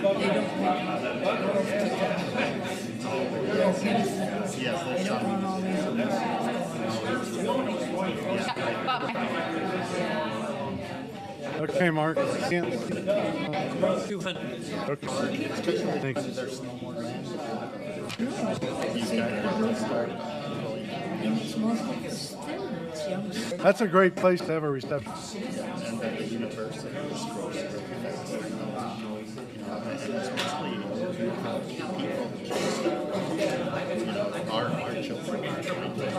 They don't want all these Okay, Mark. Can't. 200. Okay. Thanks. That's a great place to have a reception. And at the university, this grows really fast. And it's mostly people, our children are trying to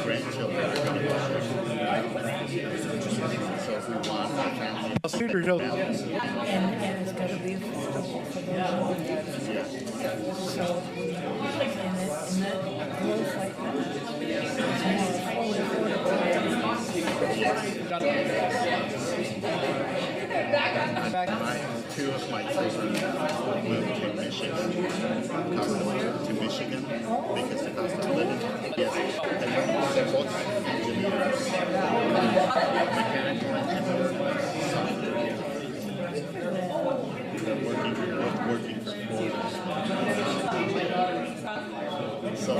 grandchildren are going to go there. So if we want our family. Cedar Hill. and it's got to be a festival for them. So, and that growth like that is more fully Two of my children moved to Michigan, to Michigan because the cost of living. Yes, they're both engineers, mechanical engineers. They're working for Ford. So,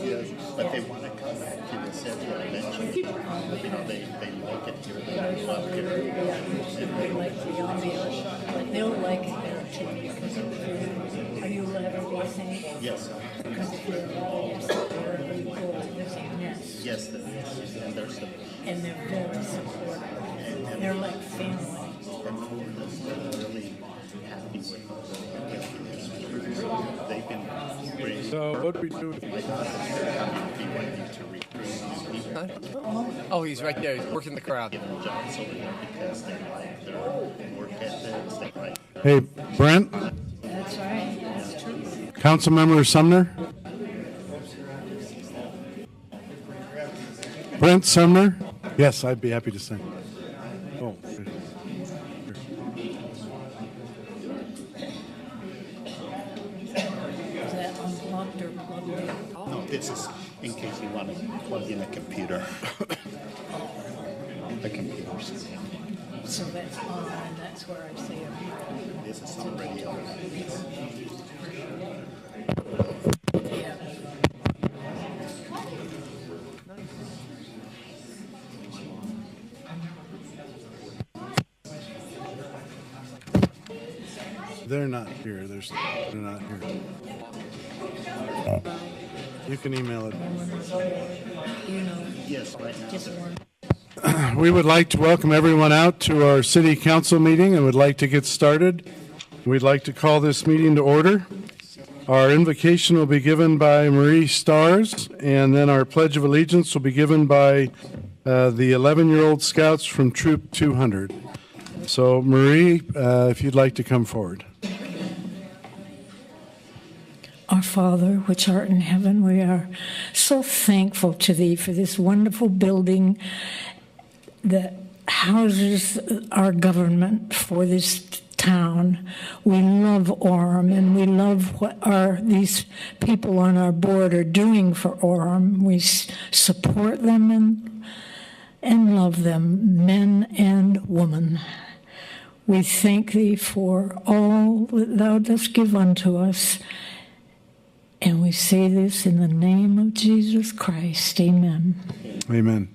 yes, but they want to come back to the city eventually. They like it here, they love here. they like the ambiance. They'll like it there too. Because are you Latter-day Saint? Yes. Because if you're a Latter-day Saint, wherever you go to visit, yes. Yes, there is. And there's the And they're very supportive. They're like family. really happy with they've been great. So what do we do? My daughter's coming to recruit people. Oh, he's right there. He's working the crowd. Give them jobs over there because they like their work ethics. They like. Hey, Brent, That's right. That's true. Councilmember Sumner. Brent Sumner. Yes, I'd be happy to sing. Oh. Is that unplugged or plugged in? No, this is in case you want to plug in a computer. The computers. So that's on, and that's where I see it. This is already on. Yeah. They're not here. They're not here. You can email it. You know, Yes, right now. just one. We would like to welcome everyone out to our city council meeting and would like to get started. We'd like to call this meeting to order. Our invocation will be given by Marie Stars, and then our Pledge of Allegiance will be given by the 11-year-old Scouts from Troop 200. So, Marie, if you'd like to come forward. Our Father, which art in heaven, we are so thankful to Thee for this wonderful building that houses our government for this town. We love Orem, and we love what these people on our board are doing for Orem. We support them and love them, men and women. We thank Thee for all that Thou dost give unto us. And we say this in the name of Jesus Christ. Amen. Amen.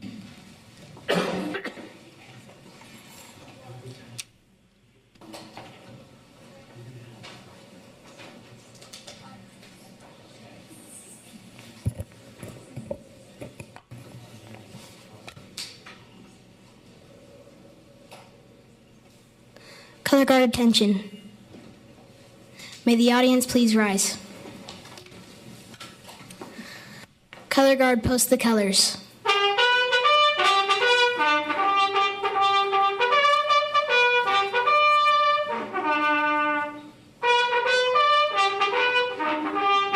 Color guard attention. May the audience please rise. Color guard, post the colors.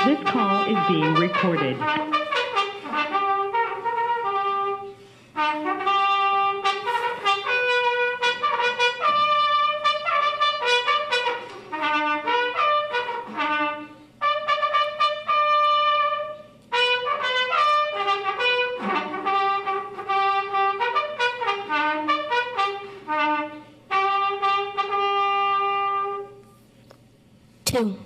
This call is being recorded. 2.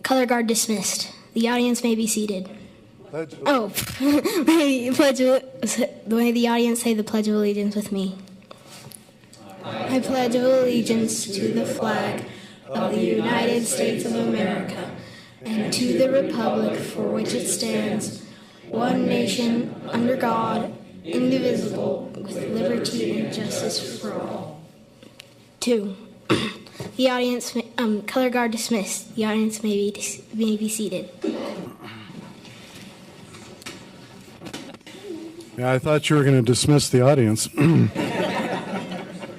Color guard dismissed. The audience may be seated. Oh, may the audience say the Pledge of Allegiance with me. I pledge allegiance to the flag of the United States of America and to the republic for which it stands, one nation, under God, indivisible, with liberty and justice for all. 2. The audience, color guard dismissed. The audience may be seated. Yeah, I thought you were going to dismiss the audience.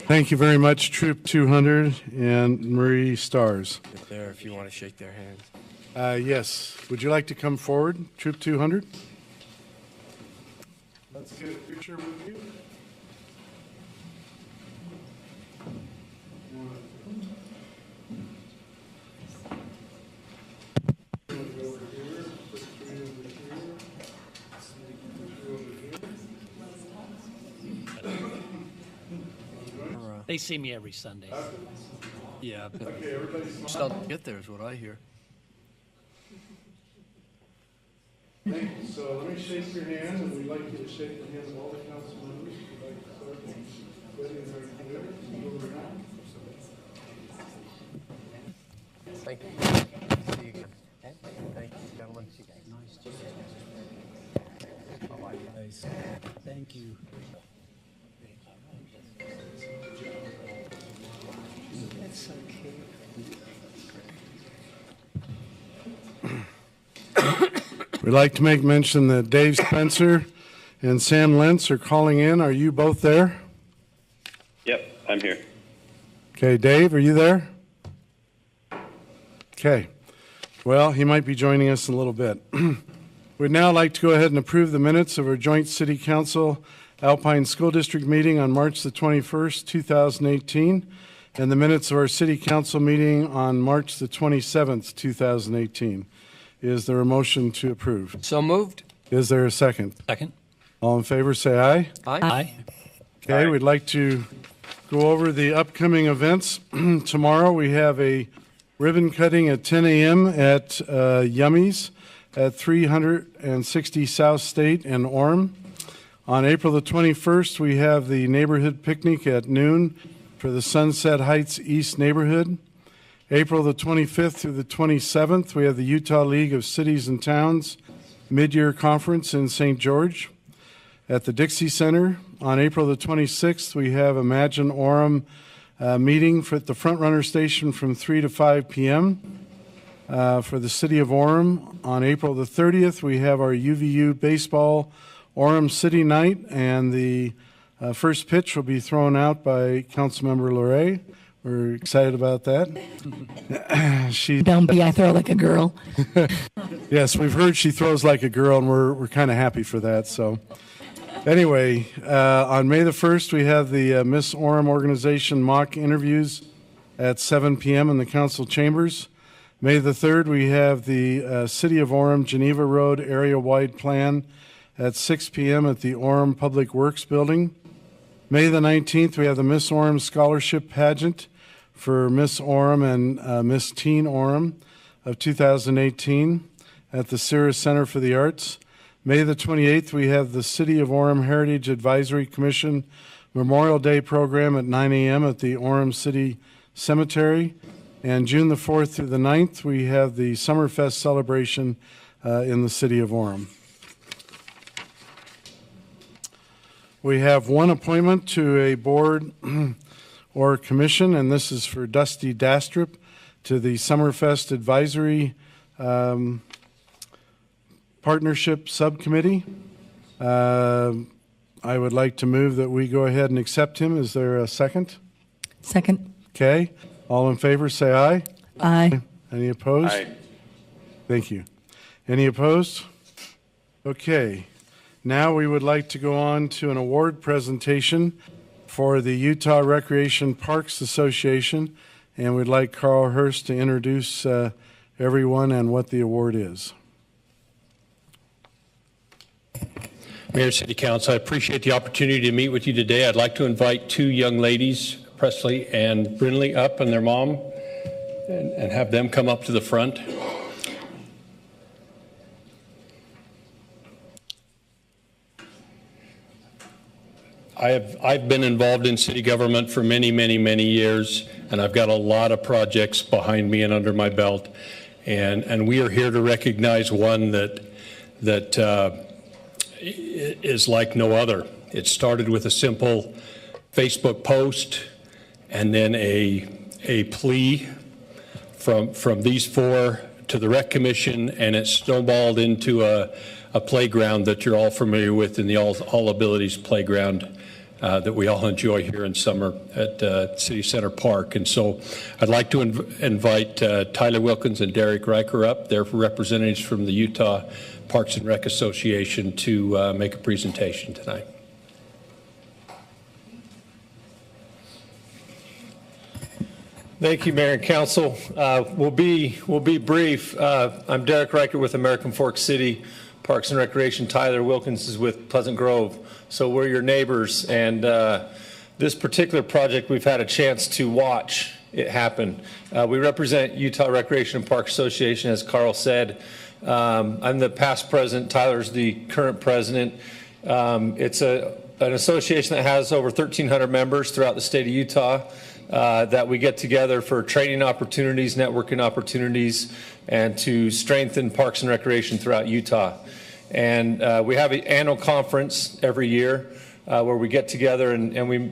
Thank you very much, Troop 200 and Marie Stars. There, if you want to shake their hands. Yes. Would you like to come forward, Troop 200? Let's get a picture with you. They see me every Sunday. Yeah, but still get there is what I hear. Thank you. So let me shake your hand, and we'd like you to shake the hands of all the council members. We'd like to start getting right there. Over now. Thank you. See you again. Thank you, gentlemen. Nice. Thank you. That's so cute. We'd like to make mention that Dave Spencer and Sam Lentz are calling in. Are you both there? Yep, I'm here. Okay, Dave, are you there? Okay. Well, he might be joining us in a little bit. We'd now like to go ahead and approve the minutes of our joint City Council Alpine School District meeting on March the 21st, 2018, and the minutes of our City Council meeting on March the 27th, 2018. Is there a motion to approve? So moved. Is there a second? Second. All in favor, say aye. Aye. Okay, we'd like to go over the upcoming events. Tomorrow we have a ribbon cutting at 10 a.m. at Yummy's at 360 South State in Orem. On April the 21st, we have the neighborhood picnic at noon for the Sunset Heights East neighborhood. April the 25th through the 27th, we have the Utah League of Cities and Towns Mid-Year Conference in St. George. At the Dixie Center, on April the 26th, we have Imagine Orem meeting at the Front Runner Station from 3 to 5 p.m. For the City of Orem. On April the 30th, we have our UVU Baseball Orem City Night, and the first pitch will be thrown out by Councilmember Luray. We're excited about that. Don't be, I throw like a girl. Yes, we've heard she throws like a girl, and we're kind of happy for that. So, anyway, on May the 1st, we have the Miss Orem organization mock interviews at 7 p.m. in the council chambers. May the 3rd, we have the City of Orem Geneva Road area-wide plan at 6 p.m. at the Orem Public Works Building. May the 19th, we have the Miss Orem Scholarship Pageant for Miss Orem and Miss Teen Orem of 2018 at the Cirrus Center for the Arts. May the 28th, we have the City of Orem Heritage Advisory Commission Memorial Day program at 9 a.m. at the Orem City Cemetery. And June the 4th through the 9th, we have the Summerfest celebration in the City of Orem. We have one appointment to a board or commission, and this is for Dusty Dastrup to the Summerfest Advisory Partnership Subcommittee. I would like to move that we go ahead and accept him. Is there a second? Second. Okay. All in favor, say aye. Aye. Any opposed? Aye. Thank you. Any opposed? Okay. Now we would like to go on to an award presentation for the Utah Recreation Parks Association, and we'd like Carl Hurst to introduce everyone and what the award is. Mayor, City Council, I appreciate the opportunity to meet with you today. I'd like to invite two young ladies, Presley and Brinley up and their mom and have them come up to the front. I've been involved in city government for many, many, many years, and I've got a lot of projects behind me and under my belt, and we are here to recognize one that is like no other. It started with a simple Facebook post, and then a plea from these four to the Rec Commission, and it snowballed into a playground that you're all familiar with in the All Abilities Playground that we all enjoy here in summer at City Center Park. And so I'd like to invite Tyler Wilkins and Derek Riker up. They're representatives from the Utah Parks and Rec Association to make a presentation tonight. Thank you, Mayor and Council. We'll be brief. I'm Derek Riker with American Fork City Parks and Recreation. Tyler Wilkins is with Pleasant Grove. So we're your neighbors, and this particular project we've had a chance to watch it happen. We represent Utah Recreation and Park Association, as Carl said. I'm the past president. Tyler's the current president. It's an association that has over 1,300 members throughout the state of Utah. That we get together for training opportunities, networking opportunities, and to strengthen parks and recreation throughout Utah. And we have an annual conference every year where we get together and we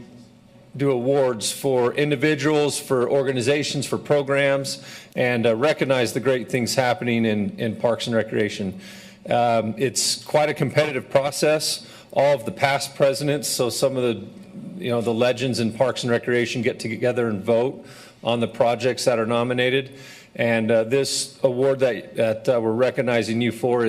do awards for individuals, for organizations, for programs, and recognize the great things happening in parks and recreation. It's quite a competitive process. All of the past presidents, so some of the legends in parks and recreation get together and vote on the projects that are nominated. And this award that we're recognizing you for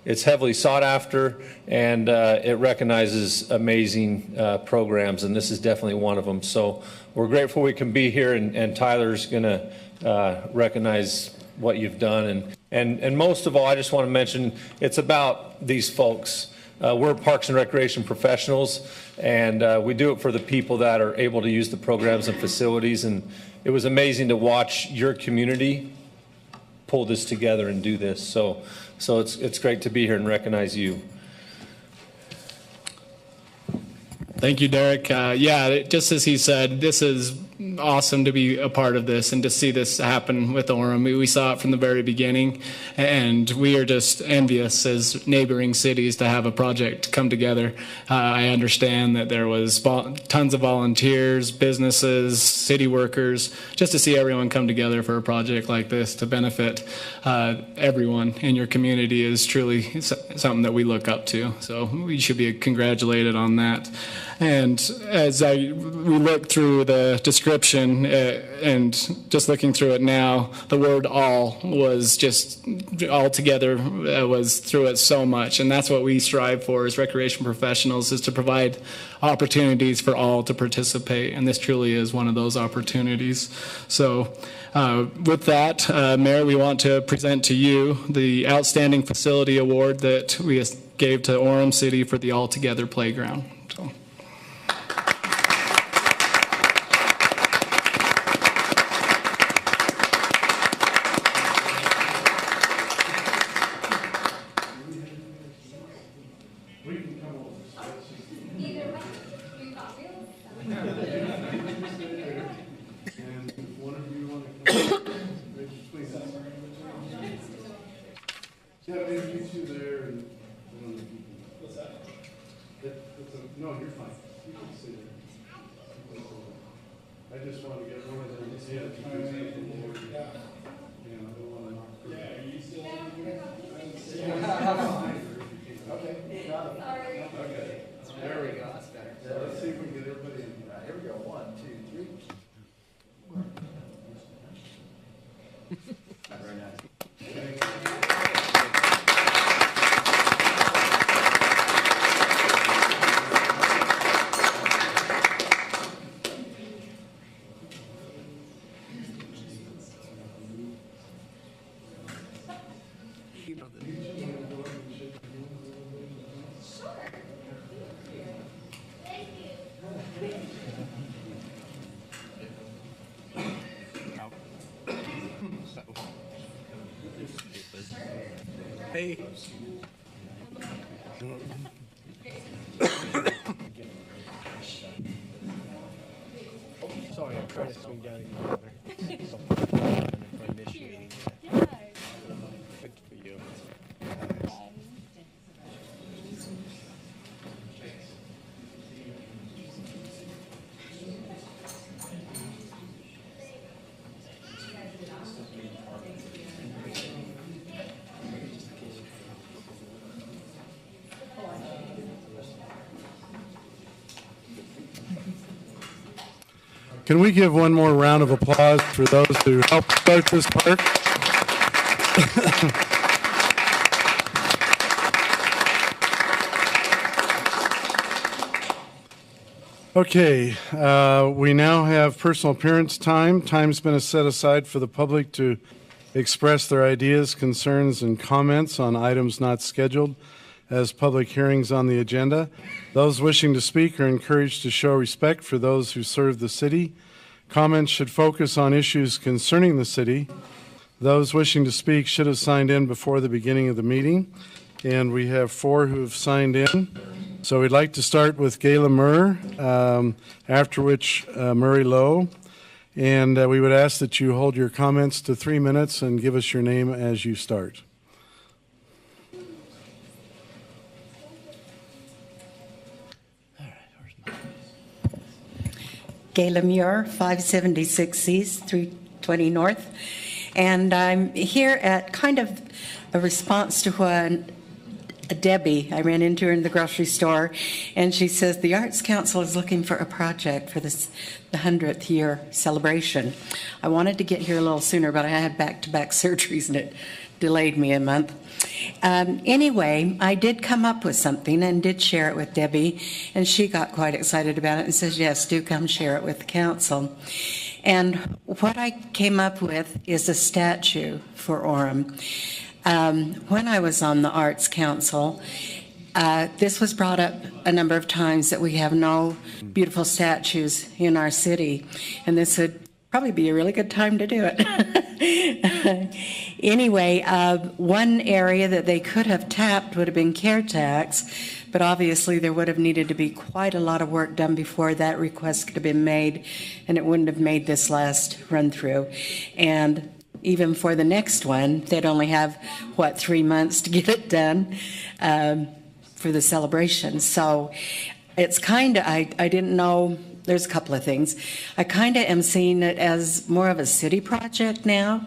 it's heavily sought after, and it recognizes amazing programs, and this is definitely one of them. So we're grateful we can be here, and Tyler's going to recognize what you've done. And most of all, I just want to mention it's about these folks. We're parks and recreation professionals, and we do it for the people that are able to use the programs and facilities. And it was amazing to watch your community pull this together and do this. So it's great to be here and recognize you. Thank you, Derek. Just as he said, this is awesome to be a part of this and to see this happen with Orem. We saw it from the very beginning, and we are just envious as neighboring cities to have a project come together. I understand that there was tons of volunteers, businesses, city workers, just to see everyone come together for a project like this to benefit everyone in your community is truly something that we look up to. So we should be congratulated on that. And as we look through the description and just looking through it now, the word all was just all together was through it so much. And that's what we strive for as recreation professionals, is to provide opportunities for all to participate. And this truly is one of those opportunities. So with that, Mayor, we want to present to you the Outstanding Facility Award that we gave to Orem City for the All Together Playground. So. No, you're fine. You can sit there. I just want to get one of them. Yeah, I don't want to knock. Yeah, are you still? Okay. Sorry. Okay. There we go. That's better. Yeah, let's see if we can get everybody in. Here we go. 1, 2, 3. Very nice. Bye. Sorry, I'm trying to swing down and initiating. Good for you. Can we give one more round of applause for those who helped start this park? Okay, we now have personal appearance time. Time's been set aside for the public to express their ideas, concerns, and comments on items not scheduled as public hearings on the agenda. Those wishing to speak are encouraged to show respect for those who serve the city. Comments should focus on issues concerning the city. Those wishing to speak should have signed in before the beginning of the meeting, and we have 4 who have signed in. So we'd like to start with Gayla Murr, after which Murray Lowe, and we would ask that you hold your comments to 3 minutes and give us your name as you start. Gayla Muir, 576 East, 320 North. And I'm here at kind of a response to when Debbie, I ran into her in the grocery store, and she says the Arts Council is looking for a project for the 100th year celebration. I wanted to get here a little sooner, but I had back-to-back surgeries, and it delayed me a month. Anyway, I did come up with something and did share it with Debbie, and she got quite excited about it and says, yes, do come share it with the council. And what I came up with is a statue for Orem. When I was on the Arts Council, this was brought up a number of times that we have no beautiful statues in our city, and this would probably be a really good time to do it. Anyway, one area that they could have tapped would have been care tax, but obviously there would have needed to be quite a lot of work done before that request could have been made, and it wouldn't have made this last run through. And even for the next one, they'd only have, 3 months to get it done for the celebration. So it's kind of, I didn't know, there's a couple of things. I kind of am seeing it as more of a city project now,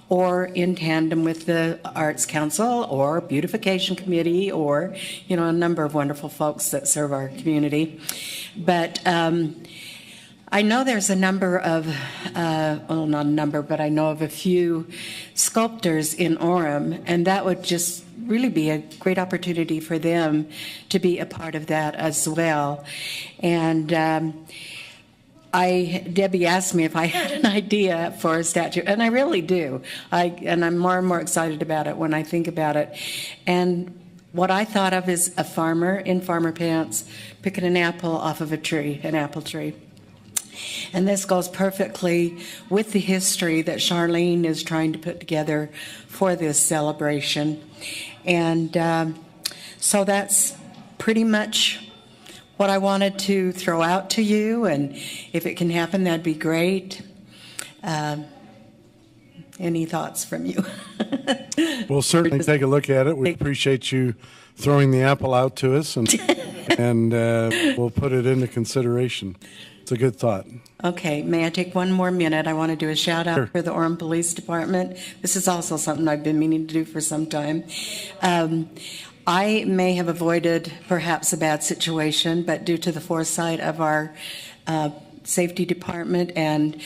or in tandem with the Arts Council or Beautification Committee, or, a number of wonderful folks that serve our community. But I know there's a number of, well, not a number, but I know of a few sculptors in Orem, and that would just really be a great opportunity for them to be a part of that as well. And Debbie asked me if I had an idea for a statue, and I really do. And I'm more and more excited about it when I think about it. And what I thought of is a farmer in farmer pants picking an apple off of a tree, an apple tree. And this goes perfectly with the history that Charlene is trying to put together for this celebration. And so that's pretty much what I wanted to throw out to you, and if it can happen, that'd be great. Any thoughts from you? We'll certainly take a look at it. We appreciate you throwing the apple out to us, and we'll put it into consideration. It's a good thought. Okay, may I take one more minute? I want to do a shout out for the Orem Police Department. This is also something I've been meaning to do for some time. I may have avoided perhaps a bad situation, but due to the foresight of our safety department and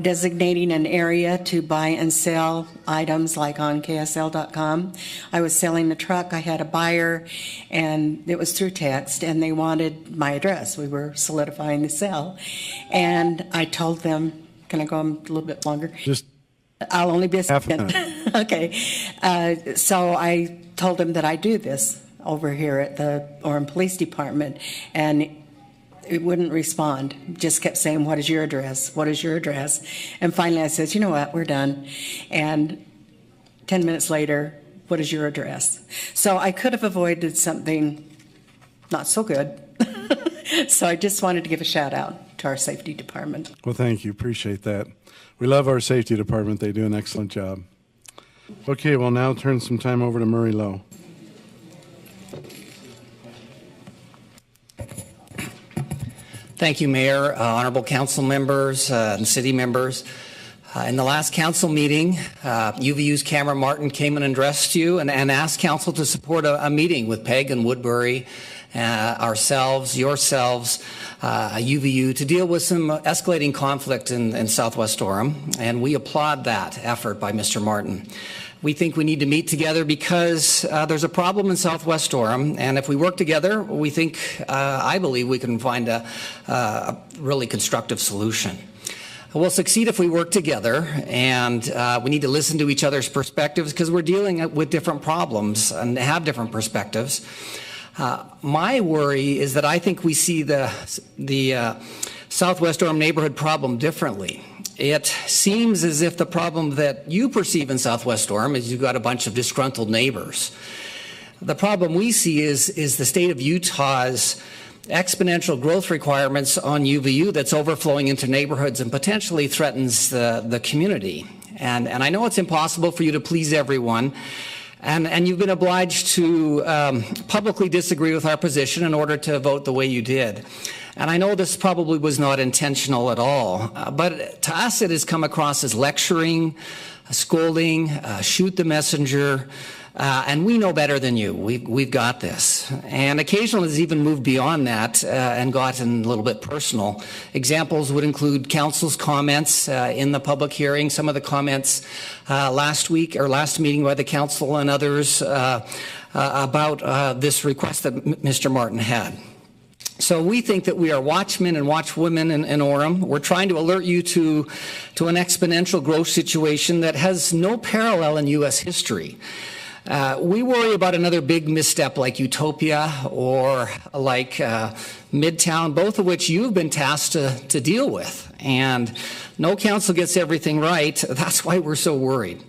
designating an area to buy and sell items like on KSL.com. I was selling a truck. I had a buyer, and it was through text, and they wanted my address. We were solidifying the sale. And I told them, can I go on a little bit longer? I'll only be a second. Okay. So I told them that I do this over here at the Orem Police Department, and it wouldn't respond. Just kept saying, what is your address? What is your address? And finally I said, you know what, we're done. And 10 minutes later, what is your address? So I could have avoided something not so good. So I just wanted to give a shout out to our safety department. Well, thank you. Appreciate that. We love our safety department. They do an excellent job. Okay, we'll now turn some time over to Murray Lowe. Thank you, Mayor, honorable council members, and city members. In the last council meeting, UVU's Cameron Martin came and addressed you and asked council to support a meeting with Peg and Woodbury, ourselves, yourselves, UVU, to deal with some escalating conflict in Southwest Orem, and we applaud that effort by Mr. Martin. We think we need to meet together because there's a problem in Southwest Orem, and if we work together, we think, I believe we can find a really constructive solution. We'll succeed if we work together, and we need to listen to each other's perspectives because we're dealing with different problems and have different perspectives. My worry is that I think we see the Southwest Orem neighborhood problem differently. It seems as if the problem that you perceive in Southwest Orem is you've got a bunch of disgruntled neighbors. The problem we see is the state of Utah's exponential growth requirements on UVU that's overflowing into neighborhoods and potentially threatens the community. And I know it's impossible for you to please everyone, and you've been obliged to publicly disagree with our position in order to vote the way you did. And I know this probably was not intentional at all, but to us it has come across as lecturing, scolding, shoot the messenger, and we know better than you. We've got this. And occasionally it's even moved beyond that and gotten a little bit personal. Examples would include council's comments in the public hearing, some of the comments last meeting by the council and others about this request that Mr. Martin had. So we think that we are watchmen and watchwomen in Orem. We're trying to alert you to an exponential growth situation that has no parallel in U.S. history. We worry about another big misstep like Utopia or like Midtown, both of which you've been tasked to deal with. And no council gets everything right. That's why we're so worried.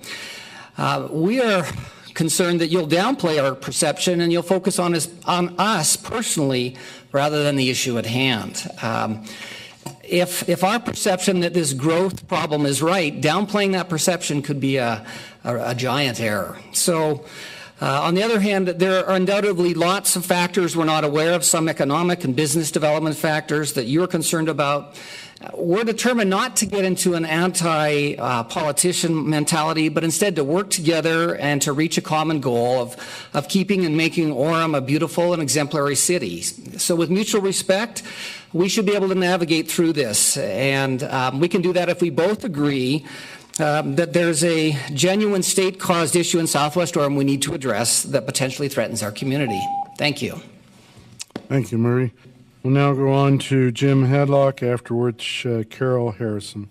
We are concerned that you'll downplay our perception and you'll focus on us personally rather than the issue at hand. If our perception that this growth problem is right, downplaying that perception could be a giant error. So, on the other hand, there are undoubtedly lots of factors we're not aware of, some economic and business development factors that you're concerned about. We're determined not to get into an anti-politician mentality, but instead to work together and to reach a common goal of keeping and making Orem a beautiful and exemplary city. So with mutual respect, we should be able to navigate through this. And we can do that if we both agree that there's a genuine state-caused issue in Southwest Orem we need to address that potentially threatens our community. Thank you. Thank you, Murray. We'll now go on to Jim Hadlock, after which Carol Harrison.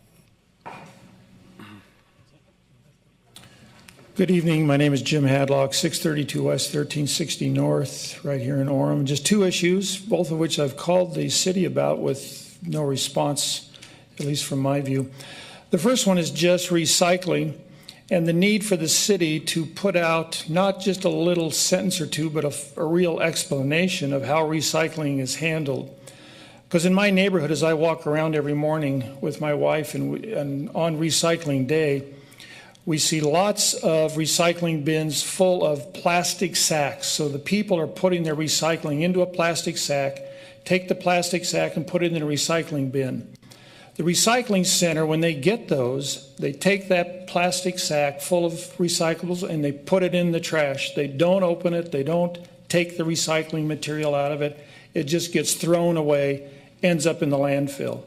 Good evening. My name is Jim Hadlock, 632 West, 1360 North, right here in Orem. Just two issues, both of which I've called the city about with no response, at least from my view. The first one is just recycling and the need for the city to put out not just a little sentence or two, but a real explanation of how recycling is handled. Because in my neighborhood, as I walk around every morning with my wife and on recycling day, we see lots of recycling bins full of plastic sacks. So the people are putting their recycling into a plastic sack, take the plastic sack and put it in a recycling bin. The recycling center, when they get those, they take that plastic sack full of recyclables and they put it in the trash. They don't open it. They don't take the recycling material out of it. It just gets thrown away, ends up in the landfill.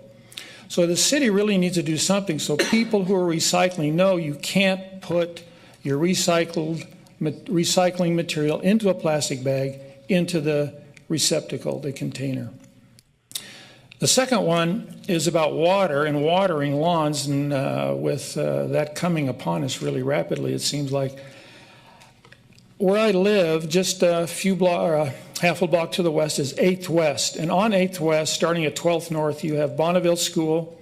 So the city really needs to do something so people who are recycling know you can't put your recycling material into a plastic bag, into the receptacle, the container. The second one is about water and watering lawns, and with that coming upon us really rapidly, it seems like. Where I live, just a few half a block to the west is 8th West, and on 8th West, starting at 12th North, you have Bonneville School,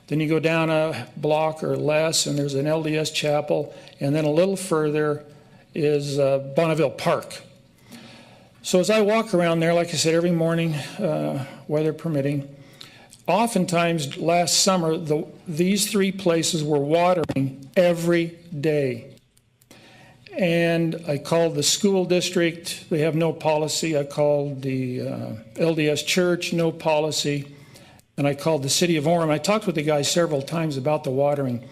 then you go down a block or less, and there's an LDS chapel, and then a little further is Bonneville Park. So as I walk around there, like I said, every morning, weather permitting, oftentimes last summer, these three places were watering every day. And I called the school district, they have no policy. I called the LDS church, no policy. And I called the city of Orem. I talked with the guys several times about the watering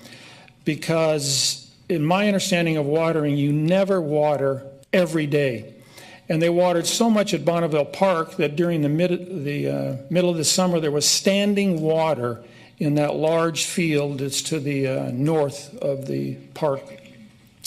because in my understanding of watering, you never water every day. And they watered so much at Bonneville Park that during the middle of the summer, there was standing water in that large field that's to the north of the park,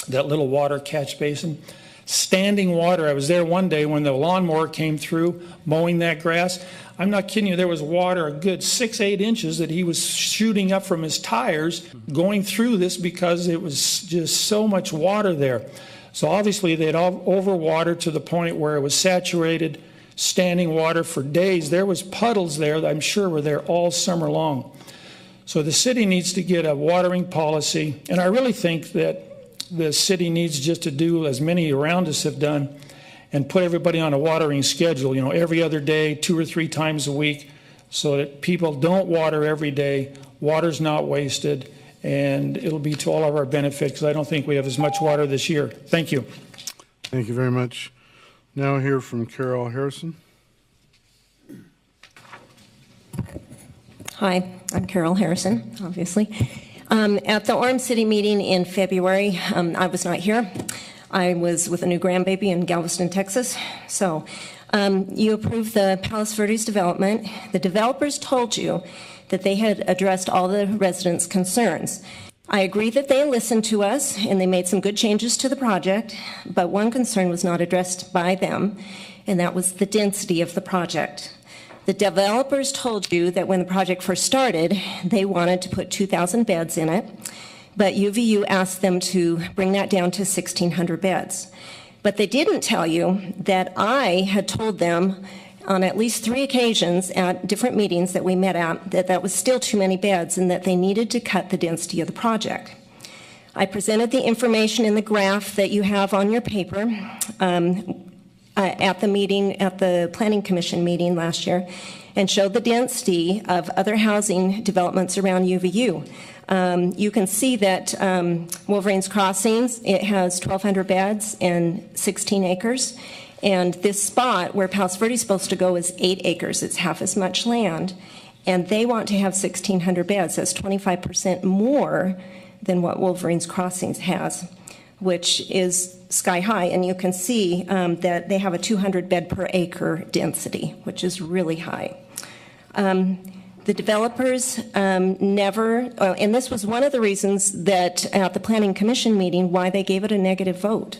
that little water catch basin. Standing water. I was there one day when the lawnmower came through mowing that grass. I'm not kidding you, there was water a good 6-8 inches that he was shooting up from his tires going through this because it was just so much water there. So obviously they'd all overwatered to the point where it was saturated, standing water for days. There was puddles there that I'm sure were there all summer long. So the city needs to get a watering policy, and I really think that the city needs just to do as many around us have done and put everybody on a watering schedule, you know, every other day, 2 or 3 times a week, so that people don't water every day, water's not wasted, and it'll be to all of our benefit because I don't think we have as much water this year. Thank you. Thank you very much. Now hear from Carol Harrison. Hi, I'm Carol Harrison, obviously. At the Orem City meeting in February, I was not here. I was with a new grandbaby in Galveston, Texas. So you approved the Palos Verdes development. The developers told you that they had addressed all the residents' concerns. I agree that they listened to us and they made some good changes to the project, but one concern was not addressed by them, and that was the density of the project. The developers told you that when the project first started, they wanted to put 2,000 beds in it, but UVU asked them to bring that down to 1,600 beds. But they didn't tell you that I had told them on at least 3 occasions at different meetings that we met at that that was still too many beds and that they needed to cut the density of the project. I presented the information in the graph that you have on your paper at the meeting, at the Planning Commission meeting last year, and showed the density of other housing developments around UVU. You can see that Wolverine's Crossings, it has 1,200 beds and 16 acres. And this spot where Palos Verdes is supposed to go is 8 acres. It's half as much land. And they want to have 1,600 beds. That's 25% more than what Wolverine's Crossings has, which is sky high. And you can see that they have a 200 bed per acre density, which is really high. The developers never, and this was one of the reasons that at the Planning Commission meeting why they gave it a negative vote.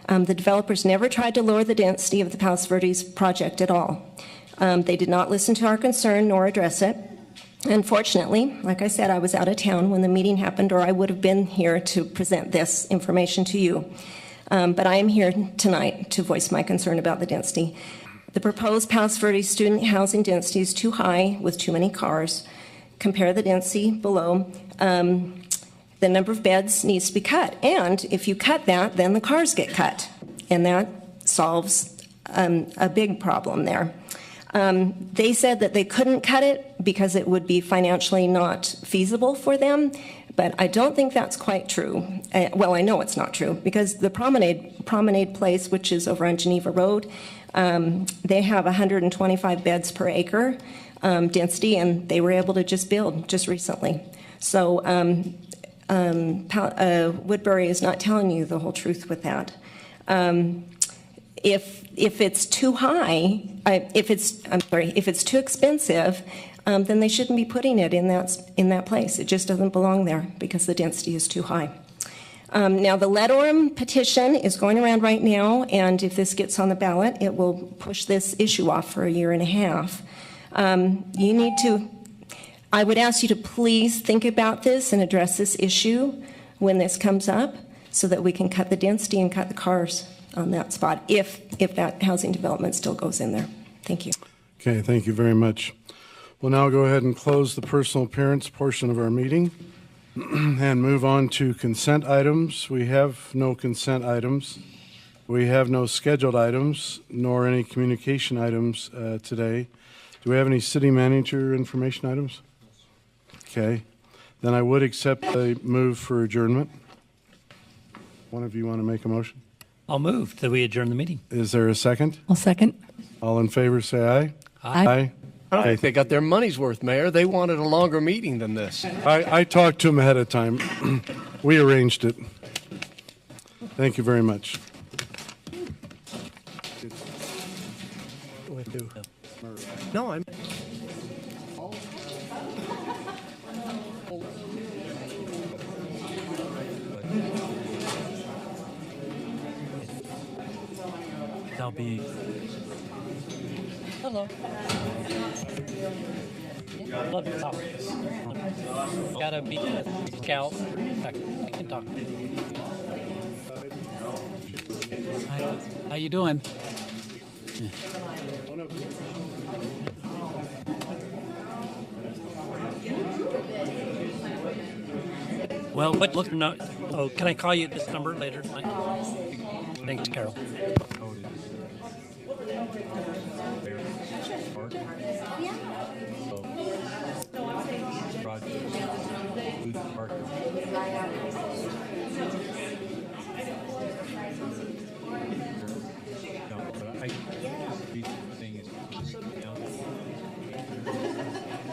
The developers never tried to lower the density of the Palos Verdes project at all. They did not listen to our concern nor address it. Unfortunately, like I said, I was out of town when the meeting happened, or I would have been here to present this information to you. But I am here tonight to voice my concern about the density. The proposed Palos Verdes student housing density is too high with too many cars. Compare the density below. The number of beds needs to be cut. And if you cut that, then the cars get cut. And that solves a big problem there. They said that they couldn't cut it because it would be financially not feasible for them. But I don't think that's quite true. Well, I know it's not true because the Promenade Place, which is over on Geneva Road, they have 125 beds per acre density, and they were able to just build just recently. So Woodbury is not telling you the whole truth with that. If it's too high, if it's too expensive, then they shouldn't be putting it in that place. It just doesn't belong there because the density is too high. Now, the Let Orem petition is going around right now, and if this gets on the ballot, it will push this issue off for 1.5 years. You need to, I would ask you to please think about this and address this issue when this comes up so that we can cut the density and cut the cars on that spot if that housing development still goes in there. Thank you. Okay, thank you very much. We'll now go ahead and close the personal appearance portion of our meeting and move on to consent items. We have no consent items. We have no scheduled items nor any communication items today. Do we have any city manager information items? Okay. Then I would accept the move for adjournment. One of you want to make a motion? I'll move that we adjourn the meeting. Is there a second? I'll second. All in favor, say aye. Aye. I don't think they got their money's worth, Mayor. They wanted a longer meeting than this. I talked to him ahead of time. We arranged it. Thank you very much. With who? No, I'm. I'll be. Hello. Love to talk. Gotta be a scout. I can talk. Hi. How you doing? Well, look, no. Oh, can I call you at this number later tonight? Thanks, Carol.